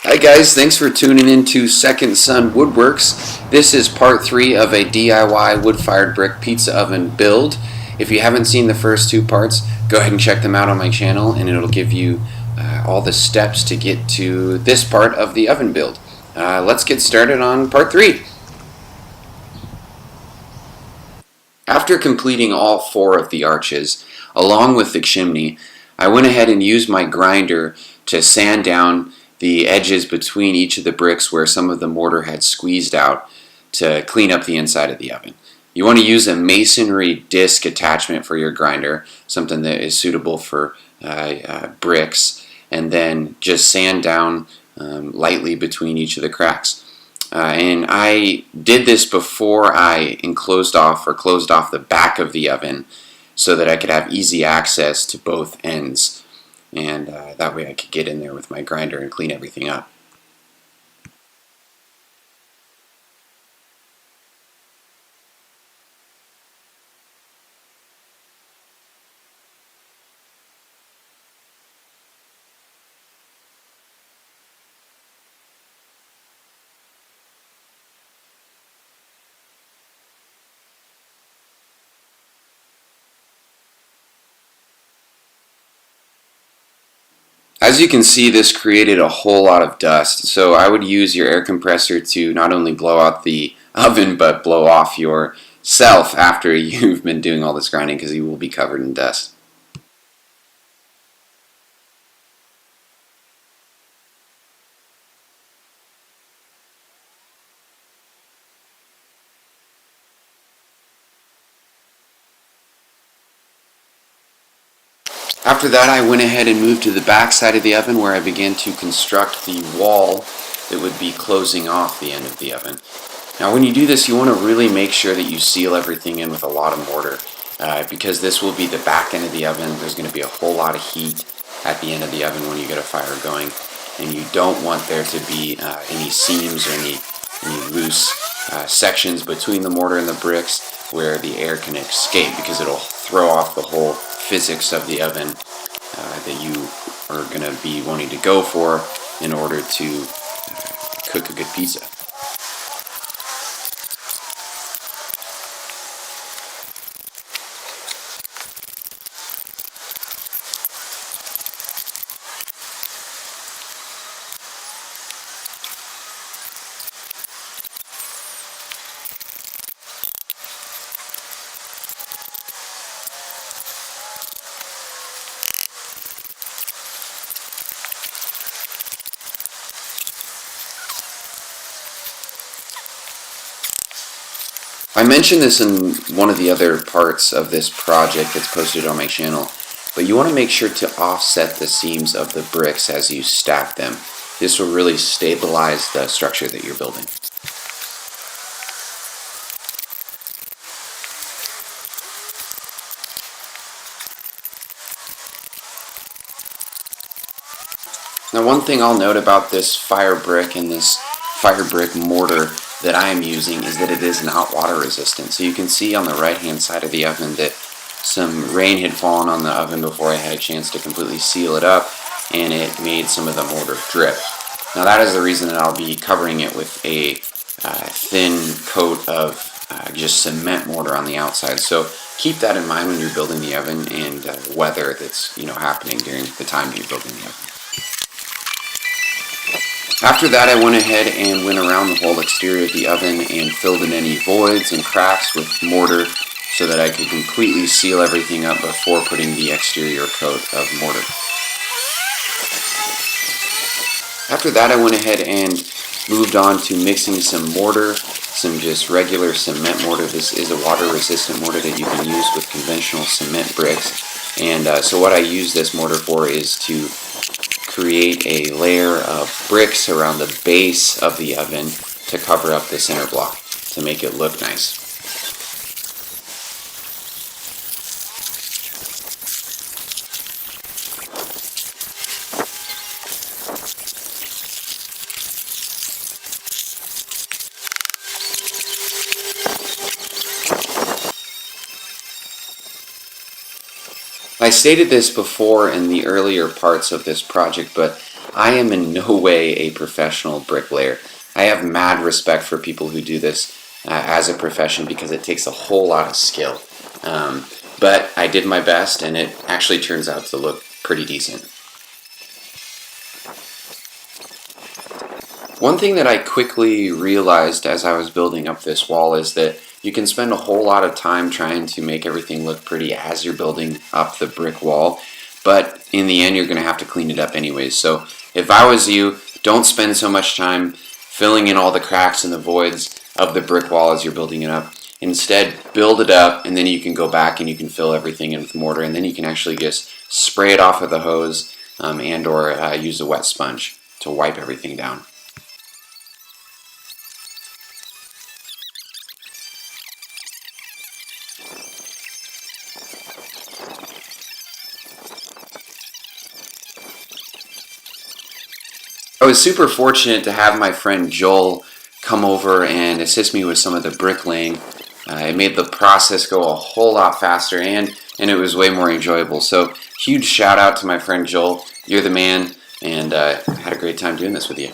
Hi guys, thanks for tuning in to Second Son Woodworks. This is part 3 of a DIY wood-fired brick pizza oven build. If you haven't seen the first two parts, go ahead and check them out on my channel and it'll give you all the steps to get to this part of the oven build. Let's get started on part 3. After completing all 4 of the arches, along with the chimney, I went ahead and used my grinder to sand down the edges between each of the bricks where some of the mortar had squeezed out to clean up the inside of the oven. You want to use a masonry disc attachment for your grinder, something that is suitable for bricks, and then just sand down lightly between each of the cracks. And I did this before I closed off the back of the oven so that I could have easy access to both ends, and that way I could get in there with my grinder and clean everything up. As you can see, this created a whole lot of dust, so I would use your air compressor to not only blow out the oven but blow off yourself after you've been doing all this grinding, because you will be covered in dust. After that, I went ahead and moved to the back side of the oven where I began to construct the wall that would be closing off the end of the oven. Now when you do this, you want to really make sure that you seal everything in with a lot of mortar because this will be the back end of the oven. There's going to be a whole lot of heat at the end of the oven when you get a fire going, and you don't want there to be any seams or any loose sections between the mortar and the bricks where the air can escape, because it'll throw off the whole physics of the oven that you are going to be wanting to go for in order to cook a good pizza. I mentioned this in one of the other parts of this project that's posted on my channel, but you want to make sure to offset the seams of the bricks as you stack them. This will really stabilize the structure that you're building. Now, one thing I'll note about this fire brick and this fire brick mortar that I am using is that it is not water resistant. So you can see on the right hand side of the oven that some rain had fallen on the oven before I had a chance to completely seal it up, and it made some of the mortar drip. Now that is the reason that I'll be covering it with a thin coat of just cement mortar on the outside. So keep that in mind when you're building the oven and weather that's happening during the time you're building the oven. After that, I went ahead and went around the whole exterior of the oven and filled in any voids and cracks with mortar so that I could completely seal everything up before putting the exterior coat of mortar. After that, I went ahead and moved on to mixing some mortar, some just regular cement mortar. This is a water-resistant mortar that you can use with conventional cement bricks. And so what I use this mortar for is to create a layer of bricks around the base of the oven to cover up the center block to make it look nice. I stated this before in the earlier parts of this project, but I am in no way a professional bricklayer. I have mad respect for people who do this as a profession because it takes a whole lot of skill. But I did my best, and it actually turns out to look pretty decent. One thing that I quickly realized as I was building up this wall is that you can spend a whole lot of time trying to make everything look pretty as you're building up the brick wall, but in the end you're going to have to clean it up anyways. So if I was you, don't spend so much time filling in all the cracks and the voids of the brick wall as you're building it up. Instead, build it up, and then you can go back and you can fill everything in with mortar, and then you can actually just spray it off with a hose and or use a wet sponge to wipe everything down. I was super fortunate to have my friend Joel come over and assist me with some of the bricklaying. It made the process go a whole lot faster, and it was way more enjoyable. So huge shout out to my friend Joel. You're the man, and had a great time doing this with you.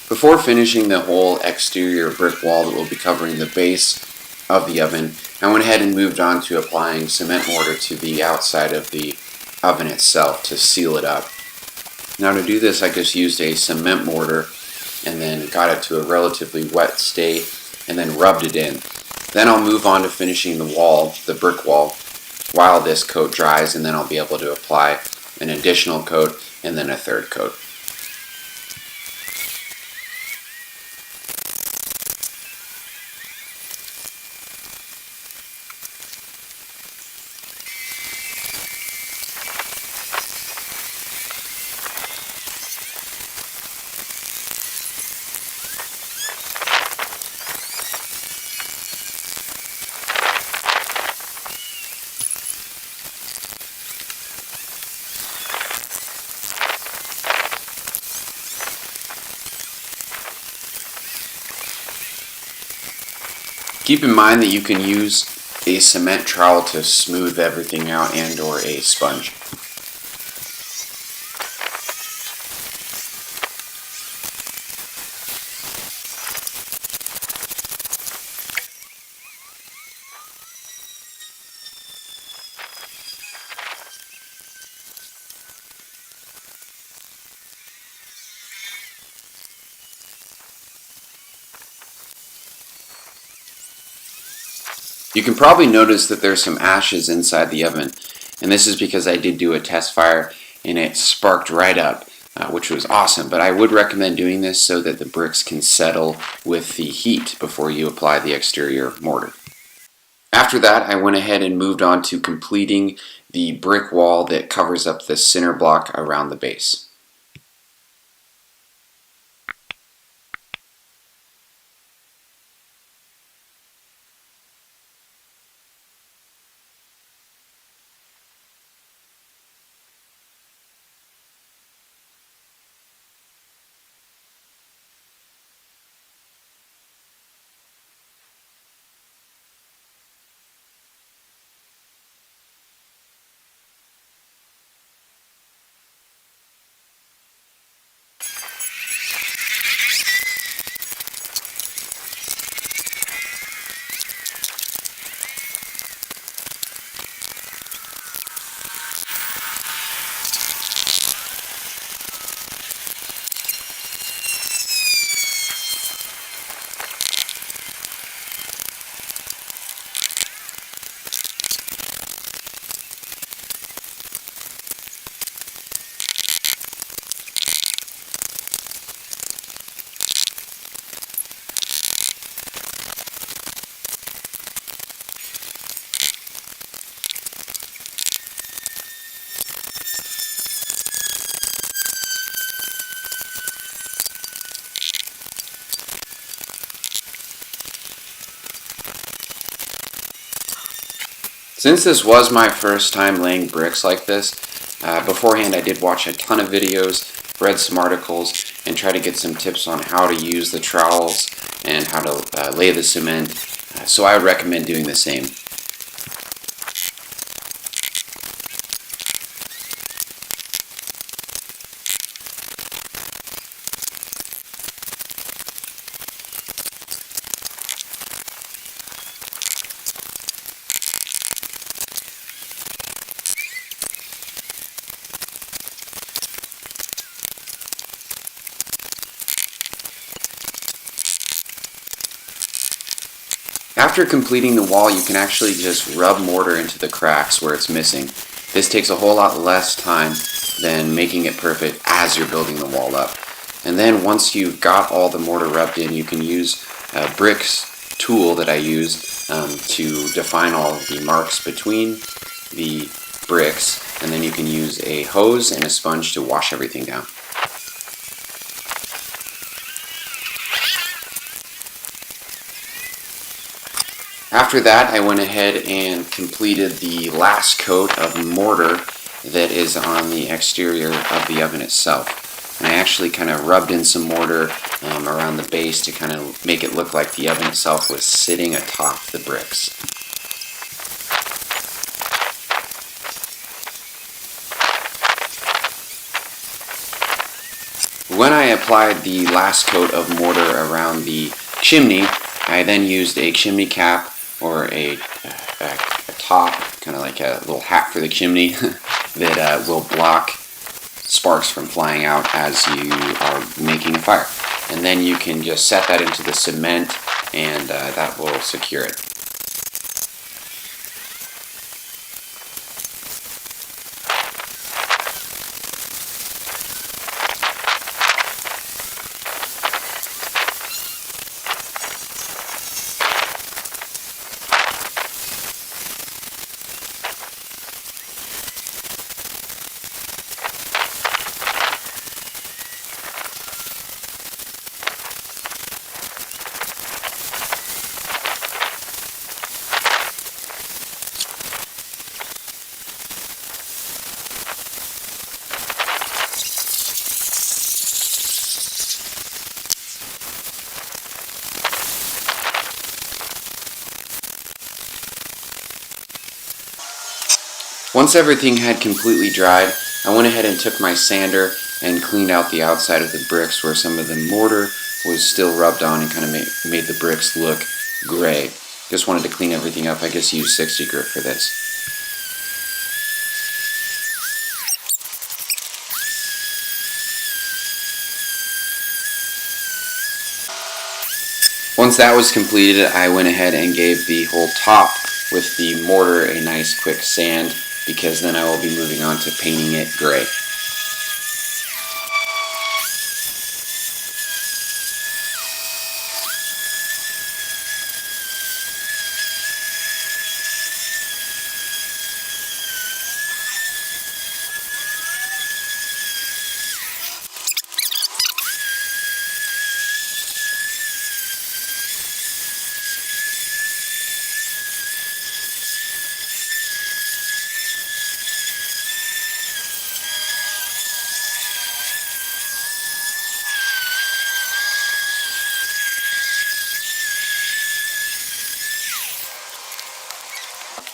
Before finishing the whole exterior brick wall that will be covering the base of the oven, I went ahead and moved on to applying cement mortar to the outside of the oven itself to seal it up. Now to do this, I just used a cement mortar and then got it to a relatively wet state and then rubbed it in. Then I'll move on to finishing the wall, the brick wall, while this coat dries, and then I'll be able to apply an additional coat and then a third coat. Keep in mind that you can use a cement trowel to smooth everything out and or a sponge. You can probably notice that there's some ashes inside the oven, and this is because I did do a test fire and it sparked right up, which was awesome. But I would recommend doing this so that the bricks can settle with the heat before you apply the exterior mortar. After that, I went ahead and moved on to completing the brick wall that covers up the center block around the base. Since this was my first time laying bricks like this, beforehand I did watch a ton of videos, read some articles, and try to get some tips on how to use the trowels and how to lay the cement. So I would recommend doing the same. After completing the wall, you can actually just rub mortar into the cracks where it's missing. This takes a whole lot less time than making it perfect as you're building the wall up. And then once you've got all the mortar rubbed in, you can use a bricks tool that I use to define all of the marks between the bricks, and then you can use a hose and a sponge to wash everything down. After that, I went ahead and completed the last coat of mortar that is on the exterior of the oven itself. And I actually kind of rubbed in some mortar around the base to kind of make it look like the oven itself was sitting atop the bricks. When I applied the last coat of mortar around the chimney, I then used a chimney cap or a top, kind of like a little hat for the chimney that will block sparks from flying out as you are making a fire. And then you can just set that into the cement and that will secure it. Once everything had completely dried, I went ahead and took my sander and cleaned out the outside of the bricks where some of the mortar was still rubbed on and kind of made the bricks look gray. Just wanted to clean everything up. I just used 60 grit for this. Once that was completed, I went ahead and gave the whole top with the mortar a nice quick sand, because then I will be moving on to painting it gray.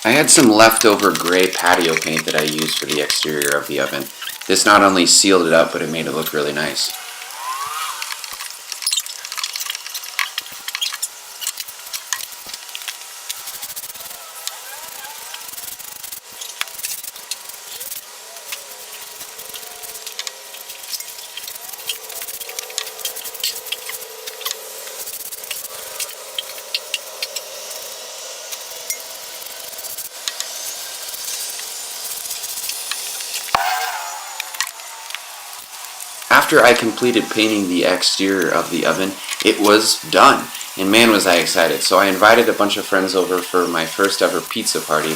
I had some leftover gray patio paint that I used for the exterior of the oven. This not only sealed it up, but it made it look really nice. After I completed painting the exterior of the oven, it was done, and man was I excited. So I invited a bunch of friends over for my first ever pizza party,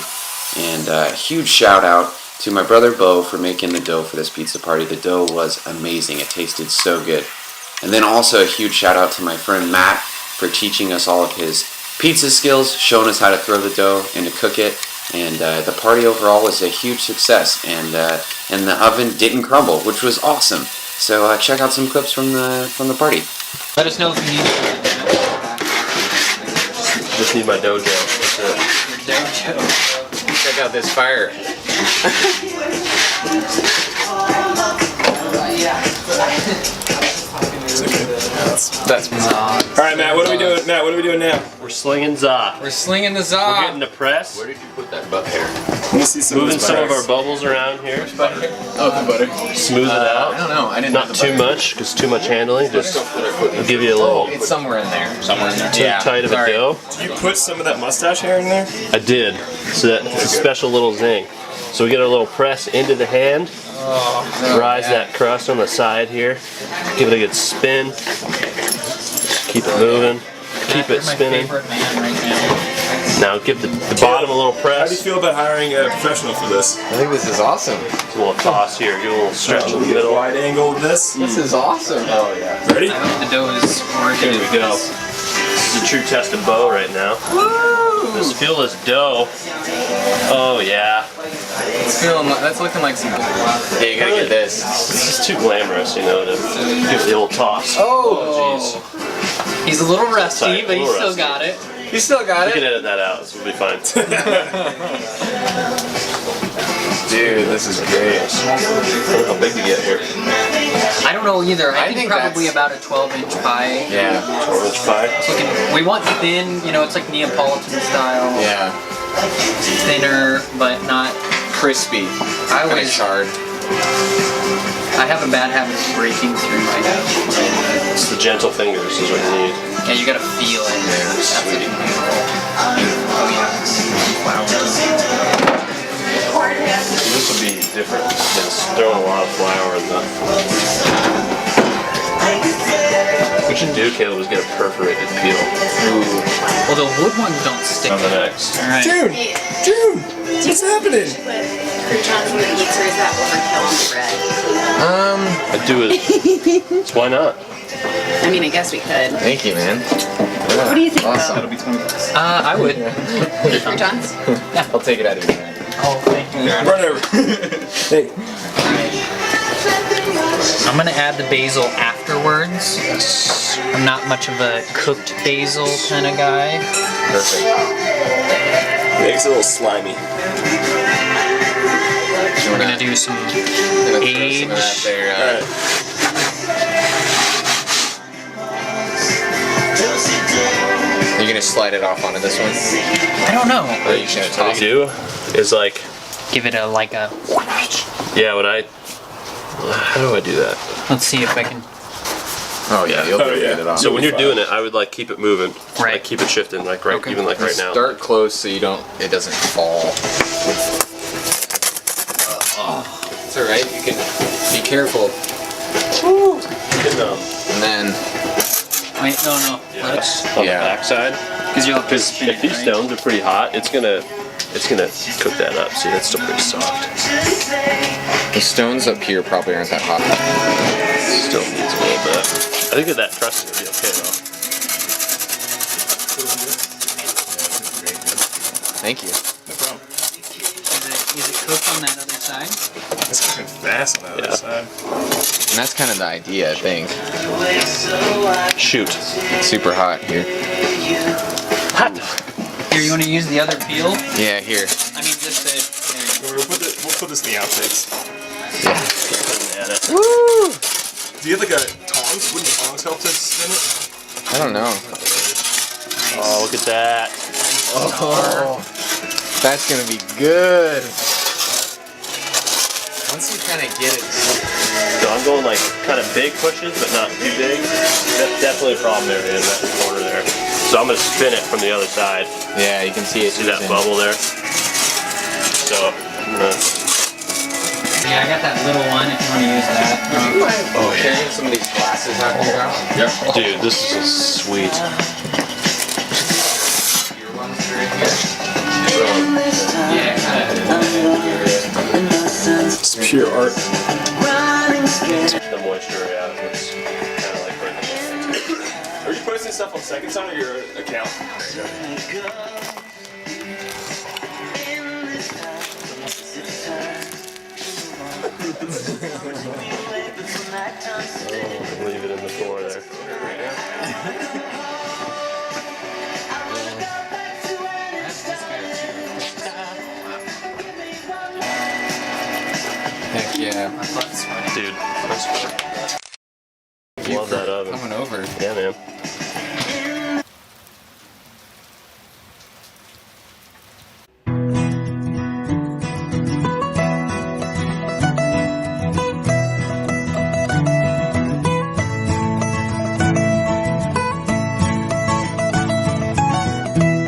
and a huge shout out to my brother Bo for making the dough for this pizza party. The dough was amazing. It tasted so good. And then also a huge shout out to my friend Matt for teaching us all of his pizza skills, showing us how to throw the dough and to cook it. And the party overall was a huge success, and the oven didn't crumble, which was awesome. So check out some clips from the party. Let us know if you need it. Just need my dojo. That's it. Your dojo. Check out this fire. That's Alright, Matt, what are we doing? Matt, what are we doing now? We're slinging za. We're slinging the za. We're getting the press. Where did you put that butt hair? Let me see moving some of our bubbles around here. Oh, the butter. Smooth it out. I don't know. I didn't. Not too much, because too much handling. Just give you a little. It's somewhere in there. Somewhere in there. Too tight of a dough. Did you put some of that mustache hair in there? I did. So that's a special little zing. So we get a little press into the hand. Rise that crust on the side here. Give it a good spin. Keep it moving. Keep it spinning. My favorite man right now. Now give the bottom a little How do you press. feel about hiring a professional for this? I think this is awesome. A little toss here. Give it a little stretch in the middle. Wide angle of this. This is awesome. Oh yeah. Ready? I hope the dough is working. Here we go. This is a true test of bow right now. Just feel this dough. Oh yeah. It's feeling like, that's looking like some good wow. Hey, you gotta get this. It's just too glamorous, you know, to give it the old toss. Oh. Jeez. He's a little rusty, Tight, but a he little still rusty. got it. You still got We can it, edit that out. This will be fine. dude. This is great. I don't know how big to get here. I don't know either. I think think probably that's- about a 12-inch pie. Yeah. 12-inch pie. It's looking, we want thin, you know, it's like Neapolitan style. Yeah. Thinner, but not. Crispy. I Kinda always, charred. I have a bad habit of breaking through my dough. It's the gentle fingers is what you need. Yeah, you gotta feel it. Yeah, That's sweet. it. Oh yeah. This will be different than throwing a lot of flour in the. What you should do, Caleb, is get a perforated peel Well, the wood ones don't stick. on the next. All right. June! June! What's happening? Croutons in the pizza, is that overkill on the bread? I do it. Why not? I mean, I guess we could. Thank you, man. What do you think, Awesome. though? I would. Croutons? I'll take it out of your hand. Oh, thank you. Run over. Hey. I'm gonna add the basil afterwards. I'm not much of a cooked basil kind of guy. Perfect. Makes it a little slimy. We're gonna do some age. Alright. You're gonna slide it off onto this one? I don't know. Or are you just gonna What I toss it? do is like, Give it a like a. yeah, how do I do that? Let's see if I can. Oh yeah, you'll Oh, get yeah. it off. So when you're doing it, I would like keep it moving. Right. Like keep it shifting, like right, Okay. even like right now. Start close so you don't. It doesn't fall. It's all right. You can be careful. And then Wait, no. Let it. On Yeah. the backside. Because you'll have to Because spin if it, these right? stones are pretty hot, it's gonna cook that up. See, that's still pretty soft. the stones up here probably aren't that hot. Still needs a little bit. I think that crust is gonna be okay though. Thank you. No problem. Is it cooked on that other side? It's cooking fast on the Yeah. other side. And that's kind of the idea, I think. Shoot. It's super hot here. Hot. Here, you want to use the other peel? Yeah, here. I mean, just the. We'll put this in the outtakes. At it. Woo! Do you have like a tongs? Wouldn't tongs help to spin it? I don't know. Oh, look at that. Oh, that's gonna be good. Once you kind of get it. So I'm going like kind of big pushes, but not too big. That's definitely a problem there in that corner there. So I'm gonna spin it from the other side. Yeah, you can see it. See that oozing. bubble there? So I'm gonna. Yeah, I got that little one if you want to use that. Oh, carrying some of these glasses out here now? Yep. Dude, this is sweet. Your ones are in here. It's pure art. The moisture, yeah, looks kind of like burning. Are you posting stuff on Second Son or your account? Yeah. My butt's sweaty. Dude, love that oven. Coming over. Yeah, man.